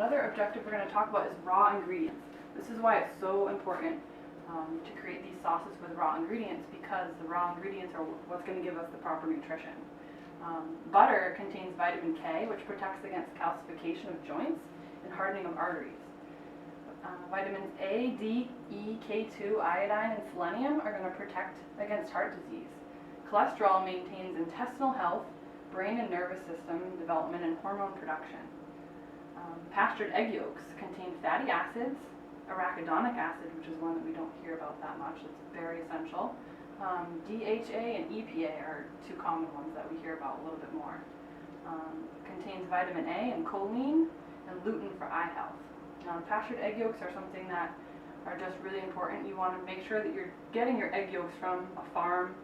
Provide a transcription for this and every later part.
Another objective we're going to talk about is raw ingredients. This is why it's so important to create these sauces with raw ingredients, because the raw ingredients are what's going to give us the proper nutrition. Butter contains vitamin K, which protects against calcification of joints and hardening of arteries. Vitamins A, D, E, K2, iodine, and selenium are going to protect against heart disease. Cholesterol maintains intestinal health, brain and nervous system development, and hormone production. Pastured egg yolks contain fatty acids, arachidonic acid, which is one that we don't hear about that much, it's very essential. DHA and EPA are two common ones that we hear about a little bit more. Contains vitamin A and choline and lutein for eye health. Pastured egg yolks are something that are just really important. You want to make sure that you're getting your egg yolks from a farm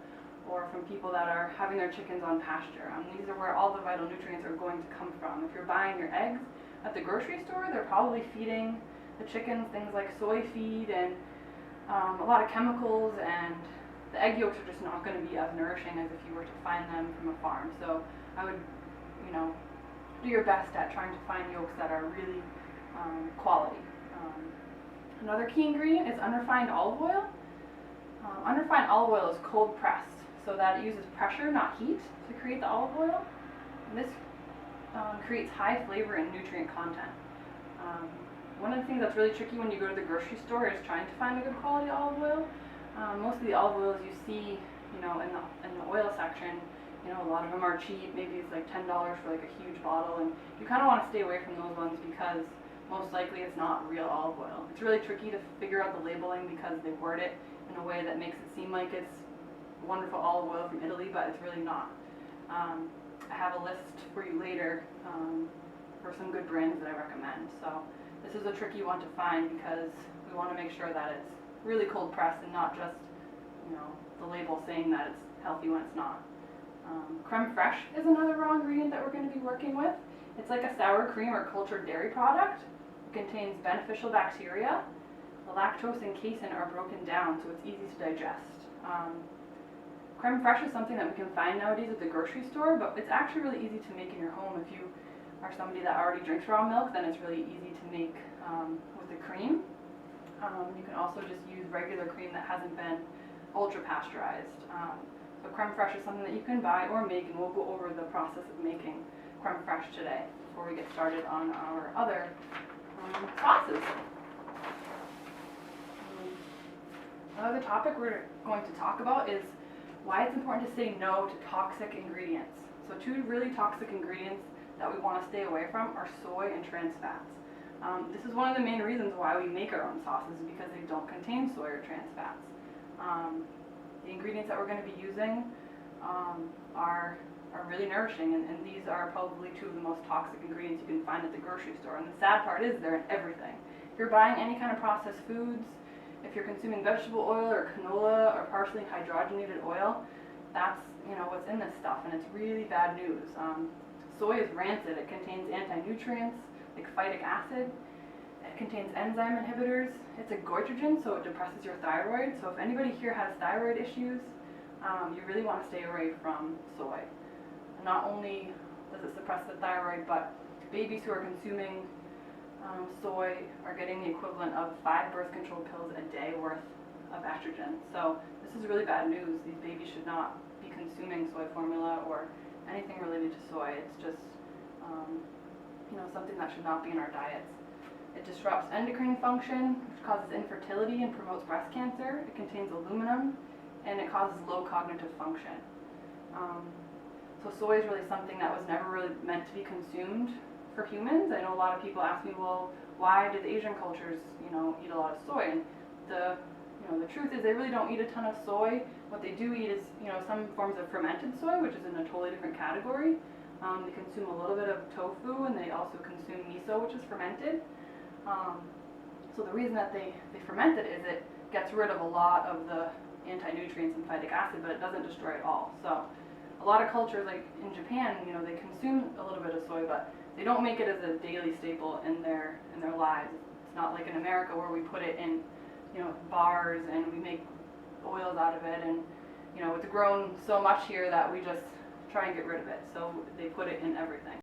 or from people that are having their chickens on pasture. These are where all the vital nutrients are going to come from. If you're buying your eggs at the grocery store, they're probably feeding the chickens things like soy feed and a lot of chemicals, and the egg yolks are just not going to be as nourishing as if you were to find them from a farm. So I would, do your best at trying to find yolks that are really quality. Another key ingredient is unrefined olive oil. Unrefined olive oil is cold pressed, so that it uses pressure, not heat, to create the olive oil. And this creates high flavor and nutrient content. One of the things that's really tricky when you go to the grocery store is trying to find a good quality olive oil. Most of the olive oils you see, in the oil section, a lot of them are cheap. Maybe it's like $10 for like a huge bottle, and you kind of want to stay away from those ones because most likely it's not real olive oil. It's really tricky to figure out the labeling because they word it in a way that makes it seem like it's wonderful olive oil from Italy, but it's really not. I have a list for you later for some good brands that I recommend. So this is a tricky one to find because we want to make sure that it's really cold pressed and not just, the label saying that it's healthy when it's not. Creme fraiche is another raw ingredient that we're going to be working with. It's like a sour cream or cultured dairy product. It contains beneficial bacteria. The lactose and casein are broken down, so it's easy to digest. Creme fraiche is something that we can find nowadays at the grocery store, but it's actually really easy to make in your home. If you are somebody that already drinks raw milk, then it's really easy to make with the cream. You can also just use regular cream that hasn't been ultra pasteurized. So creme fraiche is something that you can buy or make, and we'll go over the process of making creme fraiche today before we get started on our other sauces. Another topic we're going to talk about is why it's important to say no to toxic ingredients. So two really toxic ingredients that we want to stay away from are soy and trans fats. This is one of the main reasons why we make our own sauces, because they don't contain soy or trans fats. The ingredients that we're going to be using are really nourishing, and these are probably two of the most toxic ingredients you can find at the grocery store. And the sad part is they're in everything. If you're buying any kind of processed foods, if you're consuming vegetable oil or canola or partially hydrogenated oil, that's what's in this stuff, and it's really bad news. Soy is rancid. It contains anti-nutrients like phytic acid. It contains enzyme inhibitors. It's a goitrogen, so it depresses your thyroid. So if anybody here has thyroid issues, you really want to stay away from soy. And not only does it suppress the thyroid, but babies who are consuming soy are getting the equivalent of 5 birth control pills a day worth of estrogen. So this is really bad news. These babies should not be consuming soy formula or anything related to soy. It's just something that should not be in our diets. It disrupts endocrine function, which causes infertility and promotes breast cancer. It contains aluminum, and it causes low cognitive function. So soy is really something that was never really meant to be consumed for humans. I know a lot of people ask me, well, why did Asian cultures, eat a lot of soy? And the truth is they really don't eat a ton of soy. What they do eat is, some forms of fermented soy, which is in a totally different category. They consume a little bit of tofu, and they also consume miso, which is fermented. So the reason that they ferment it is it gets rid of a lot of the anti-nutrients and phytic acid, but it doesn't destroy it all. So a lot of cultures, like in Japan, they consume a little bit of soy, but they don't make it as a daily staple in their lives. It's not like in America where we put it in, bars and we make oils out of it, and it's grown so much here that we just try and get rid of it. So they put it in everything.